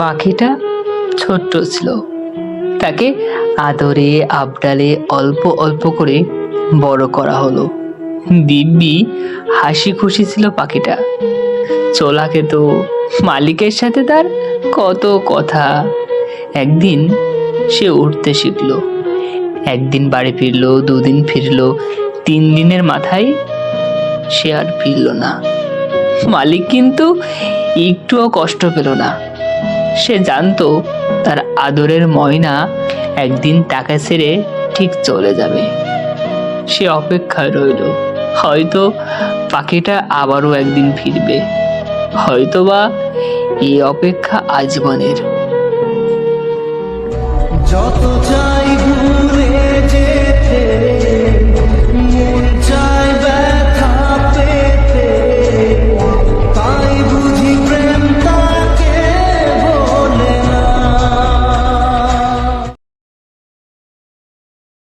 পাখিটা ছোট্ট ছিল, তাকে আদরে আবডালে অল্প অল্প করে বড় করা হলো। দিব্যি হাসি খুশি ছিল পাখিটা। ছোলা খেত, মালিকের সাথে তার কত কথা। একদিন সে উঠতে শিখলো, একদিন বাড়ি ফিরলো, দুদিন ফিরলো, 3 দিনের মাথায় সে আর ফিরল না। মালিক কিন্তু একটুও কষ্ট পেল না। সে জানতো তার আদরের ময়না একদিন তাকে ছেড়ে ঠিক চলে যাবে। সে অপেক্ষায় রইল, হয়তো পাখিটা আবারও একদিন ফিরবে, হয়তোবা এই অপেক্ষা আজীবনের। যত চাই